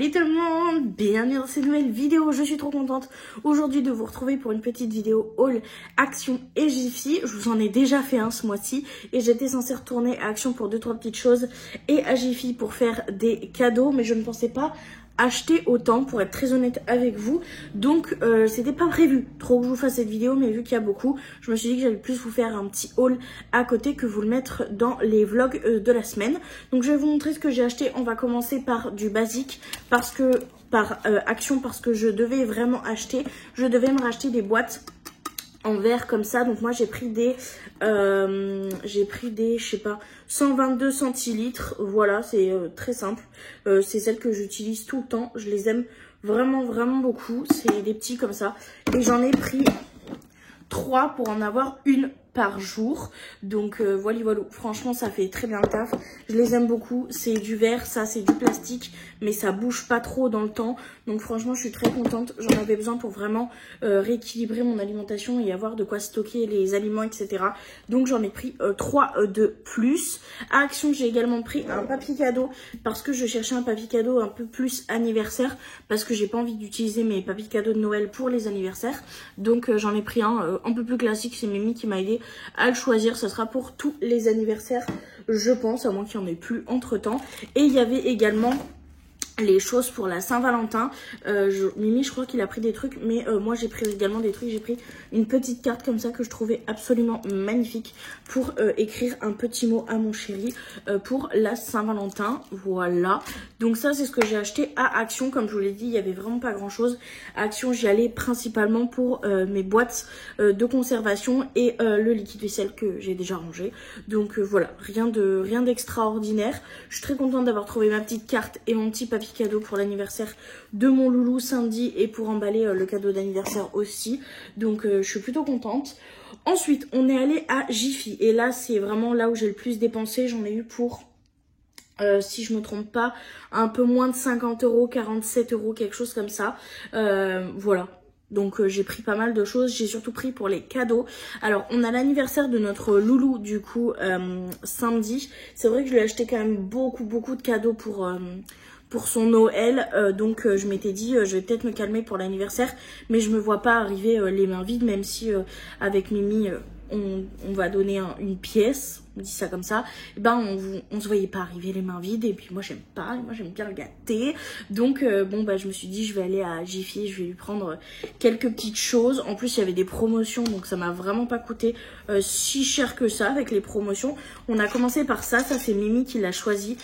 Salut tout le monde, bienvenue dans cette nouvelle vidéo, je suis trop contente aujourd'hui de vous retrouver pour une petite vidéo haul Action et Jiffy. Je vous en ai déjà fait un ce mois-ci et j'étais censée retourner à Action pour 2-3 petites choses et à Jiffy pour faire des cadeaux, mais je ne pensais pas acheter autant pour être très honnête avec vous, donc c'était pas prévu trop que je vous fasse cette vidéo, mais vu qu'il y a beaucoup, je me suis dit que j'allais plus vous faire un petit haul à côté que vous le mettre dans les vlogs de la semaine. Donc je vais vous montrer ce que j'ai acheté. On va commencer par du basique parce que Action, parce que je devais vraiment acheter, je devais me racheter des boîtes en verre comme ça. Donc moi j'ai pris des je sais pas, 122 centilitres. Voilà, c'est très simple. C'est celles que j'utilise tout le temps. Je les aime vraiment beaucoup. C'est des petits comme ça. Et j'en ai pris 3 pour en avoir une par jour. Donc voilà. Franchement ça fait très bien le taf. Je les aime beaucoup. C'est du verre, ça c'est du plastique, mais ça bouge pas trop dans le temps. Donc franchement je suis très contente. J'en avais besoin pour vraiment rééquilibrer mon alimentation et avoir de quoi stocker les aliments, etc. Donc j'en ai pris 3 de plus. À Action j'ai également pris un papier cadeau parce que je cherchais un papier cadeau un peu plus anniversaire, parce que j'ai pas envie d'utiliser mes papiers cadeaux de Noël pour les anniversaires. Donc j'en ai pris un peu plus classique. C'est Mimi qui m'a aidé à le choisir. Ça sera pour tous les anniversaires je pense, à moins qu'il n'y en ait plus entre temps. Et il y avait également les choses pour la Saint-Valentin. Mimi je crois qu'il a pris des trucs, mais moi j'ai pris également des trucs. J'ai pris une petite carte comme ça que je trouvais absolument magnifique pour écrire un petit mot à mon chéri pour la Saint-Valentin. Voilà, donc ça c'est ce que j'ai acheté à Action. Comme je vous l'ai dit, il y avait vraiment pas grand chose à Action. J'y allais principalement pour mes boîtes de conservation et le liquide vaisselle que j'ai déjà rangé. Donc voilà, rien d'extraordinaire. Je suis très contente d'avoir trouvé ma petite carte et mon petit papier cadeau pour l'anniversaire de mon loulou Sandy et pour emballer le cadeau d'anniversaire aussi. Donc je suis plutôt contente. Ensuite on est allé à Jiffy et là c'est vraiment là où j'ai le plus dépensé. J'en ai eu pour si je me trompe pas un peu moins de 50 €, 47 €, quelque chose comme ça. Voilà. Donc j'ai pris pas mal de choses, j'ai surtout pris pour les cadeaux. Alors on a l'anniversaire de notre loulou du coup samedi. C'est vrai que je lui ai acheté quand même beaucoup de cadeaux pour son Noël, donc je m'étais dit je vais peut-être me calmer pour l'anniversaire, mais je me vois pas arriver les mains vides, même si avec Mimi on va donner une pièce, on dit ça comme ça, et ben on se voyait pas arriver les mains vides, et puis moi j'aime pas, moi j'aime bien le gâter. Donc bon bah je me suis dit je vais aller à Jiffy, je vais lui prendre quelques petites choses. En plus il y avait des promotions, donc ça m'a vraiment pas coûté si cher que ça avec les promotions. On a commencé par ça c'est Mimi qui l'a choisi.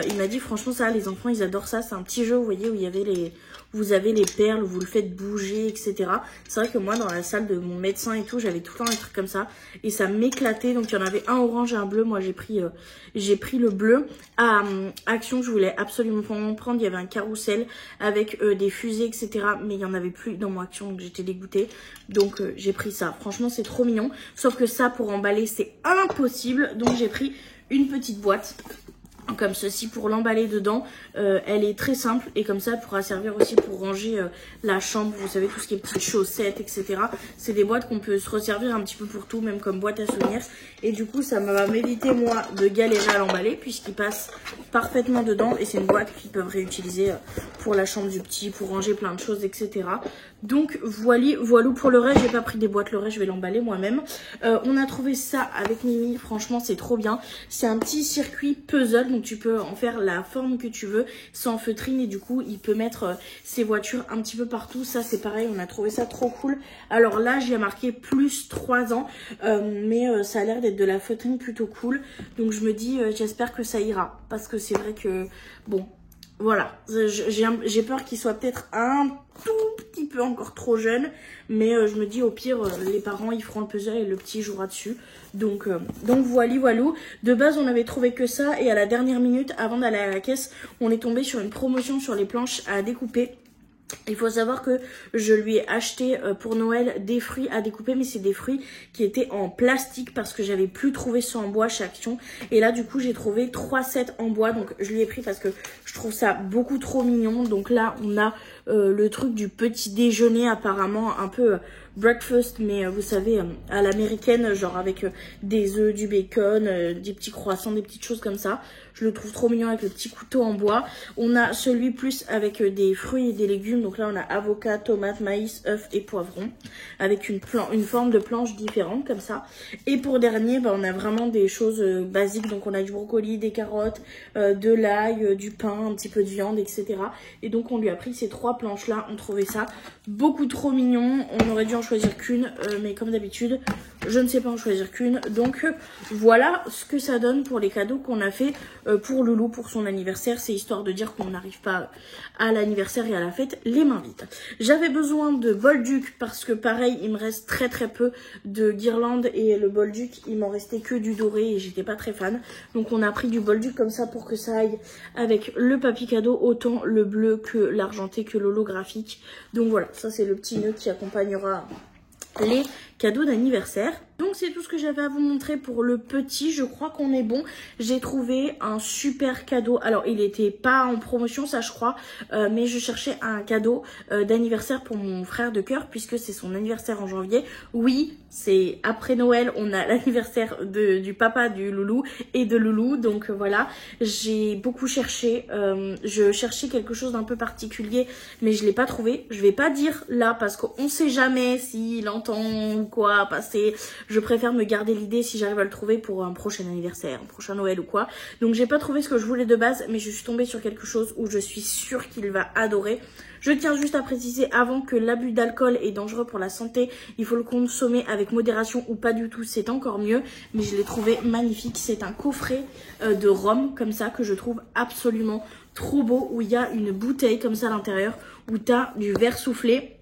Il m'a dit franchement ça les enfants ils adorent ça, c'est un petit jeu vous voyez où il y avait vous avez les perles, vous le faites bouger, etc. C'est vrai que moi, dans la salle de mon médecin et tout, j'avais tout le temps des trucs comme ça. Et ça m'éclatait. Donc, il y en avait un orange et un bleu. Moi, j'ai pris le bleu. À Action, je voulais absolument prendre. Il y avait un carrousel avec des fusées, etc. Mais il n'y en avait plus dans mon Action. Donc, j'étais dégoûtée. Donc, j'ai pris ça. Franchement, c'est trop mignon. Sauf que ça, pour emballer, c'est impossible. Donc, j'ai pris une petite boîte comme ceci pour l'emballer dedans. Elle est très simple et comme ça elle pourra servir aussi pour ranger la chambre, vous savez, tout ce qui est petites chaussettes, etc. C'est des boîtes qu'on peut se resservir un petit peu pour tout, même comme boîte à souvenirs. Et du coup ça va m'éviter moi de galérer à l'emballer puisqu'il passe parfaitement dedans. Et c'est une boîte qu'ils peuvent réutiliser pour la chambre du petit, pour ranger plein de choses, etc. Donc voilà pour le reste. J'ai pas pris des boîtes, le reste je vais l'emballer moi-même. On a trouvé ça avec Mimi, franchement c'est trop bien. C'est un petit circuit puzzle, donc tu peux en faire la forme que tu veux, sans feutrine, et du coup il peut mettre ses voitures un petit peu partout. Ça c'est pareil, on a trouvé ça trop cool. Alors là j'ai marqué plus 3 ans, mais ça a l'air d'être de la feutrine plutôt cool. Donc je me dis j'espère que ça ira, parce que c'est vrai que bon voilà, j'ai peur qu'il soit peut-être un tout petit peu encore trop jeune, mais je me dis au pire les parents ils feront le puzzle et le petit jouera dessus. Donc voilà. De base on avait trouvé que ça, et à la dernière minute avant d'aller à la caisse on est tombé sur une promotion sur les planches à découper. Il faut savoir que je lui ai acheté pour Noël des fruits à découper, mais c'est des fruits qui étaient en plastique parce que j'avais plus trouvé ceux en bois chez Action. Et là du coup j'ai trouvé 3 sets en bois, donc je lui ai pris parce que je trouve ça beaucoup trop mignon. Donc là on a le truc du petit déjeuner apparemment un peu breakfast, mais vous savez, à l'américaine, genre avec des œufs, du bacon, des petits croissants, des petites choses comme ça. Je le trouve trop mignon avec le petit couteau en bois. On a celui plus avec des fruits et des légumes. Donc là, on a avocat, tomate, maïs, œufs et poivrons. Avec une forme de planche différente comme ça. Et pour dernier, on a vraiment des choses basiques. Donc on a du brocoli, des carottes, de l'ail, du pain, un petit peu de viande, etc. Et donc on lui a pris ces 3 planches-là. On trouvait ça beaucoup trop mignon. On aurait dû en choisir qu'une. Mais comme d'habitude, je ne sais pas en choisir qu'une. Donc voilà ce que ça donne pour les cadeaux qu'on a fait pour Loulou pour son anniversaire. C'est histoire de dire qu'on n'arrive pas à l'anniversaire et à la fête les mains vides. J'avais besoin de bolduc parce que pareil, il me reste très peu de guirlandes et le bolduc, il m'en restait que du doré et j'étais pas très fan. Donc on a pris du bolduc comme ça pour que ça aille avec le papier cadeau, autant le bleu que l'argenté que l'holographique. Donc voilà, ça c'est le petit nœud qui accompagnera les cadeaux d'anniversaire. Donc c'est tout ce que j'avais à vous montrer pour le petit. Je crois qu'on est bon. J'ai trouvé un super cadeau. Alors il n'était pas en promotion, ça je crois, mais je cherchais un cadeau d'anniversaire pour mon frère de cœur puisque c'est son anniversaire en janvier. Oui, c'est après Noël, on a l'anniversaire du papa du Loulou et de Loulou. Donc voilà, j'ai beaucoup cherché. Je cherchais quelque chose d'un peu particulier, mais je l'ai pas trouvé. Je vais pas dire là parce qu'on sait jamais s'il entend ou quoi passer. Je préfère me garder l'idée si j'arrive à le trouver pour un prochain anniversaire, un prochain Noël ou quoi. Donc j'ai pas trouvé ce que je voulais de base, mais je suis tombée sur quelque chose où je suis sûre qu'il va adorer. Je tiens juste à préciser avant que l'abus d'alcool est dangereux pour la santé. Il faut le consommer avec modération ou pas du tout, c'est encore mieux. Mais je l'ai trouvé magnifique. C'est un coffret de rhum comme ça que je trouve absolument trop beau. Où il y a une bouteille comme ça à l'intérieur, où tu as du verre soufflé.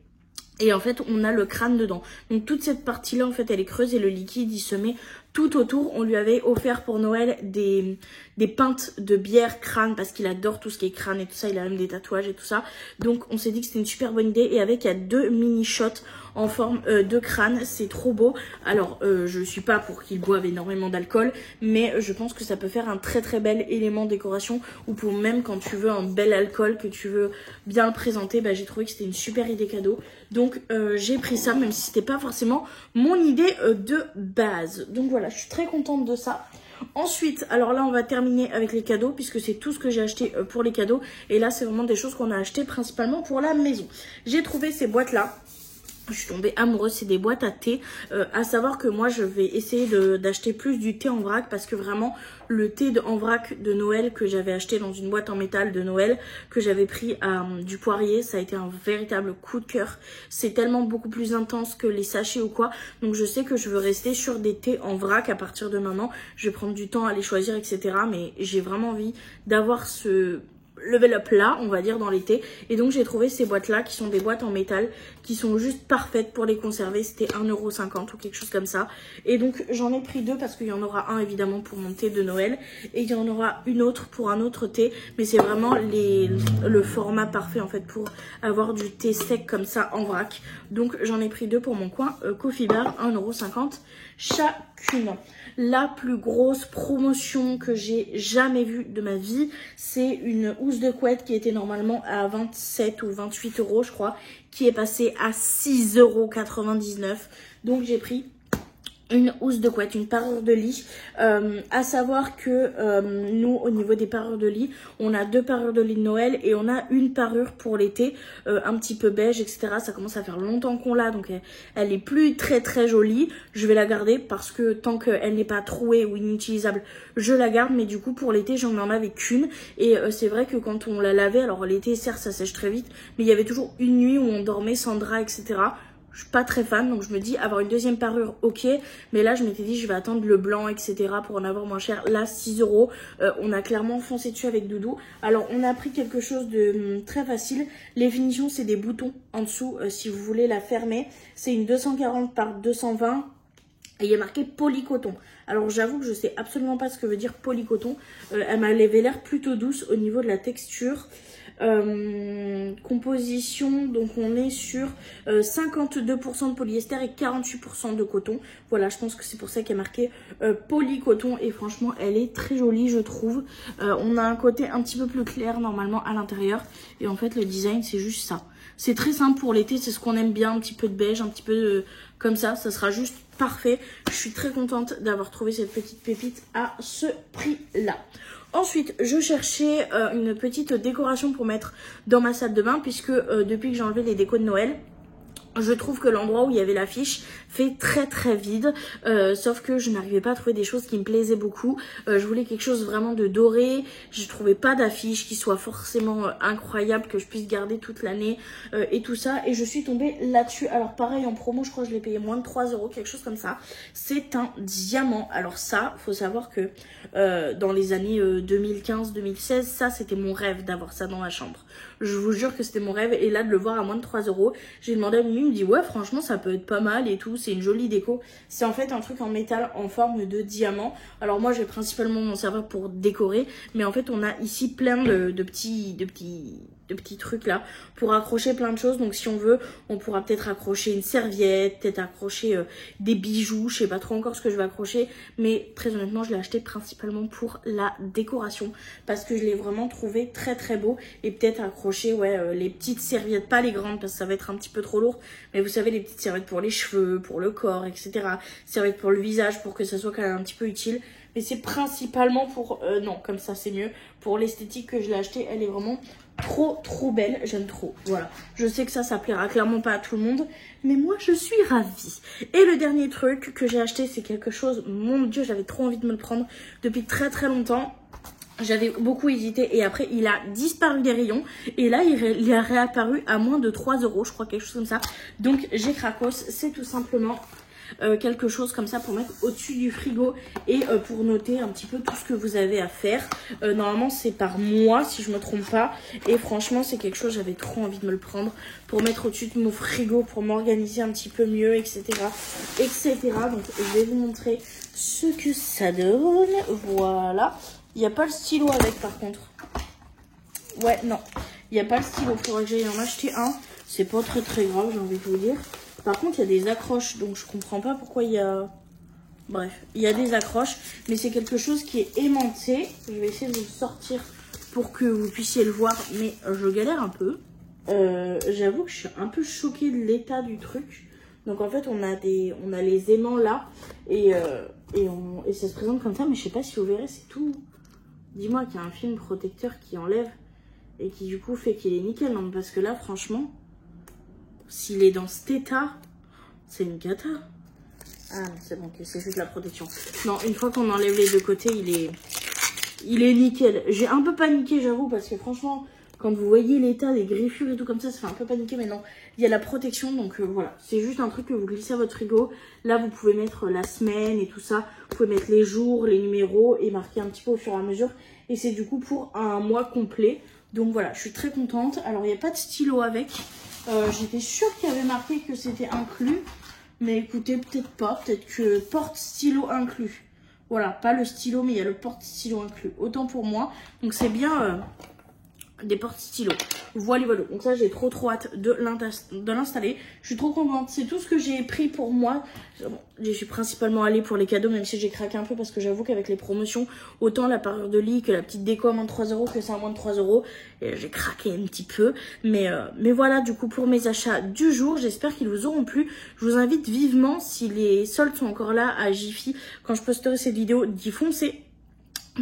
Et en fait, on a le crâne dedans. Donc toute cette partie-là, en fait, elle est creuse et le liquide, il se met tout autour. On lui avait offert pour Noël des pintes de bière crâne parce qu'il adore tout ce qui est crâne et tout ça. Il a même des tatouages et tout ça. Donc on s'est dit que c'était une super bonne idée. Et avec, il y a 2 mini shots en forme de crâne. C'est trop beau. Alors, je suis pas pour qu'il boive énormément d'alcool, mais je pense que ça peut faire un très bel élément de décoration. Ou pour même quand tu veux un bel alcool, que tu veux bien le présenter, j'ai trouvé que c'était une super idée cadeau. Donc j'ai pris ça, même si c'était pas forcément mon idée de base. Donc voilà, je suis très contente de ça. Ensuite, alors là on va terminer avec les cadeaux puisque c'est tout ce que j'ai acheté pour les cadeaux. Et là c'est vraiment des choses qu'on a achetées principalement pour la maison. J'ai trouvé ces boîtes là. Je suis tombée amoureuse, c'est des boîtes à thé. À savoir que moi, je vais essayer d'acheter plus du thé en vrac parce que vraiment, le thé en vrac de Noël que j'avais acheté dans une boîte en métal de Noël, que j'avais pris à du Poirier, ça a été un véritable coup de cœur. C'est tellement beaucoup plus intense que les sachets ou quoi. Donc je sais que je veux rester sur des thés en vrac à partir de maintenant. Je vais prendre du temps à les choisir, etc. Mais j'ai vraiment envie d'avoir ce level up là, on va dire, dans l'été. Et donc j'ai trouvé ces boîtes là qui sont des boîtes en métal qui sont juste parfaites pour les conserver. C'était 1,50 € ou quelque chose comme ça. Et donc j'en ai pris 2 parce qu'il y en aura un évidemment pour mon thé de Noël et il y en aura une autre pour un autre thé. Mais c'est vraiment le format parfait en fait pour avoir du thé sec comme ça en vrac. Donc j'en ai pris 2 pour mon coin Coffee Bar, 1,50 € chacune. La plus grosse promotion que j'ai jamais vue de ma vie, c'est une housse de couette qui était normalement à 27 ou 28 € je crois, qui est passée à 6,99 €. Donc j'ai pris une housse de couette, une parure de lit. À savoir que nous, au niveau des parures de lit, on a 2 parures de lit de Noël et on a une parure pour l'été, un petit peu beige, etc. Ça commence à faire longtemps qu'on l'a, donc elle est plus très jolie. Je vais la garder parce que tant qu'elle n'est pas trouée ou inutilisable, je la garde. Mais du coup, pour l'été, j'en avais qu'une. Et c'est vrai que quand on la lavait, alors l'été, certes, ça sèche très vite, mais il y avait toujours une nuit où on dormait sans drap, etc. Je suis pas très fan, donc je me dis avoir une deuxième parure, ok. Mais là, je m'étais dit, je vais attendre le blanc, etc. pour en avoir moins cher. Là, 6 €. On a clairement foncé dessus avec Doudou. Alors, on a pris quelque chose de très facile. Les finitions, c'est des boutons en dessous, si vous voulez la fermer. C'est une 240 par 220. Et il y a marqué polycoton. Alors j'avoue que je sais absolument pas ce que veut dire polycoton. Elle m'avait l'air plutôt douce au niveau de la texture. Composition, donc on est sur 52% de polyester et 48% de coton. Voilà, je pense que c'est pour ça qu'il y a marqué polycoton et franchement elle est très jolie je trouve. On a un côté un petit peu plus clair normalement à l'intérieur et en fait le design c'est juste ça. C'est très simple pour l'été, c'est ce qu'on aime bien, un petit peu de beige, un petit peu comme ça sera juste parfait. Je suis très contente d'avoir trouvé cette petite pépite à ce prix-là. Ensuite, je cherchais une petite décoration pour mettre dans ma salle de bain puisque depuis que j'ai enlevé les décos de Noël, je trouve que l'endroit où il y avait l'affiche fait très vide, sauf que je n'arrivais pas à trouver des choses qui me plaisaient beaucoup. Je voulais quelque chose vraiment de doré, je trouvais pas d'affiche qui soit forcément incroyable, que je puisse garder toute l'année et tout ça. Et je suis tombée là-dessus. Alors pareil en promo, je crois que je l'ai payé moins de 3 €, quelque chose comme ça. C'est un diamant. Alors ça, faut savoir que dans les années 2015-2016, ça c'était mon rêve d'avoir ça dans ma chambre. Je vous jure que c'était mon rêve et là de le voir à moins de 3 €, j'ai demandé à Mimi, il me dit ouais franchement ça peut être pas mal et tout, c'est une jolie déco. C'est en fait un truc en métal en forme de diamant. Alors moi j'ai principalement mon serveur pour décorer, mais en fait on a ici plein de petits trucs là pour accrocher plein de choses. Donc si on veut on pourra peut-être accrocher une serviette, peut-être accrocher des bijoux, je sais pas trop encore ce que je vais accrocher, mais très honnêtement je l'ai acheté principalement pour la décoration parce que je l'ai vraiment trouvé très beau. Et peut-être accrocher les petites serviettes, pas les grandes parce que ça va être un petit peu trop lourd, mais vous savez les petites serviettes pour les cheveux, pour le corps, etc. Serviettes pour le visage pour que ça soit quand même un petit peu utile. Mais c'est principalement pour, non comme ça c'est mieux, pour l'esthétique que je l'ai acheté. Elle est vraiment trop belle, j'aime trop. Voilà, je sais que ça plaira clairement pas à tout le monde, mais moi je suis ravie. Et le dernier truc que j'ai acheté, c'est quelque chose, mon dieu, j'avais trop envie de me le prendre depuis très longtemps. J'avais beaucoup hésité et après il a disparu des rayons et là il a réapparu à moins de 3 €, je crois, quelque chose comme ça. Donc j'ai cracos, c'est tout simplement quelque chose comme ça pour mettre au-dessus du frigo et pour noter un petit peu tout ce que vous avez à faire. Normalement c'est par mois si je me trompe pas et franchement c'est quelque chose, j'avais trop envie de me le prendre pour mettre au-dessus de mon frigo, pour m'organiser un petit peu mieux, etc. Donc je vais vous montrer ce que ça donne. Voilà. Il n'y a pas le stylo avec par contre. Ouais, non. Il n'y a pas le stylo. Il faudrait que j'aille en acheter un. C'est pas très grave, j'ai envie de vous dire. Par contre, il y a des accroches. Donc, je comprends pas pourquoi il y a... Bref, il y a des accroches. Mais c'est quelque chose qui est aimanté. Je vais essayer de vous le sortir pour que vous puissiez le voir. Mais je galère un peu. J'avoue que je suis un peu choquée de l'état du truc. Donc, en fait, on a les aimants là. Et ça se présente comme ça. Mais je sais pas si vous verrez, c'est tout... Dis-moi qu'il y a un film protecteur qui enlève et qui du coup fait qu'il est nickel. Non, parce que là, franchement, s'il est dans cet état, c'est une cata. Ah non, c'est bon, c'est juste la protection. Non, une fois qu'on enlève les deux côtés, il est nickel. J'ai un peu paniqué, j'avoue, parce que franchement, quand vous voyez l'état des griffures et tout comme ça fait un peu paniquer. Mais non, il y a la protection, donc voilà. C'est juste un truc que vous glissez à votre frigo. Là, vous pouvez mettre la semaine et tout ça. Vous pouvez mettre les jours, les numéros et marquer un petit peu au fur et à mesure. Et c'est du coup pour un mois complet. Donc voilà, je suis très contente. Alors, il n'y a pas de stylo avec. J'étais sûre qu'il y avait marqué que c'était inclus. Mais écoutez, peut-être pas. Peut-être que porte-stylo inclus. Voilà, pas le stylo, mais il y a le porte-stylo inclus. Autant pour moi. Donc c'est bien des porte-stylo. Voilà. Donc ça, j'ai trop hâte de l'installer. Je suis trop contente. C'est tout ce que j'ai pris pour moi. Bon, je suis principalement allée pour les cadeaux, même si j'ai craqué un peu parce que j'avoue qu'avec les promotions, autant la parure de lit que la petite déco à moins de 3 € que ça à moins de 3 €, j'ai craqué un petit peu. Mais voilà, du coup, pour mes achats du jour, j'espère qu'ils vous auront plu. Je vous invite vivement, si les soldes sont encore là à Jiffy, quand je posterai cette vidéo, d'y foncer.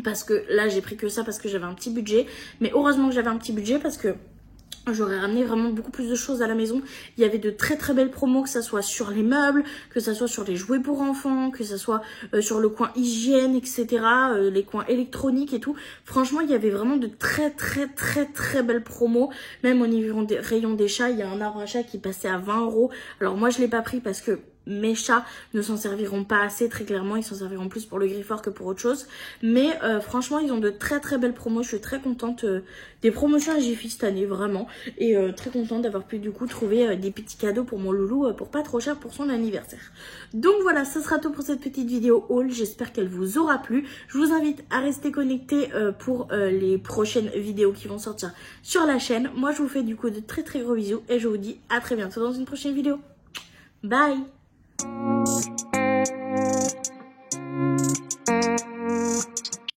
Parce que là, j'ai pris que ça parce que j'avais un petit budget. Mais heureusement que j'avais un petit budget parce que j'aurais ramené vraiment beaucoup plus de choses à la maison. Il y avait de très belles promos, que ça soit sur les meubles, que ça soit sur les jouets pour enfants, que ça soit sur le coin hygiène, etc. Les coins électroniques et tout. Franchement, il y avait vraiment de très belles promos. Même au niveau des rayons des chats, il y a un arbre à chat qui passait à 20 €. Alors moi, je l'ai pas pris parce que mes chats ne s'en serviront pas assez, très clairement. Ils s'en serviront plus pour le Griffeur que pour autre chose. Mais franchement, ils ont de très très belles promos. Je suis très contente des promotions à Jiffy cette année, vraiment. Et très contente d'avoir pu du coup trouver des petits cadeaux pour mon loulou pour pas trop cher pour son anniversaire. Donc voilà, ce sera tout pour cette petite vidéo haul. J'espère qu'elle vous aura plu. Je vous invite à rester connectés pour les prochaines vidéos qui vont sortir sur la chaîne. Moi, je vous fais du coup de très très gros bisous et je vous dis à très bientôt dans une prochaine vidéo. Bye!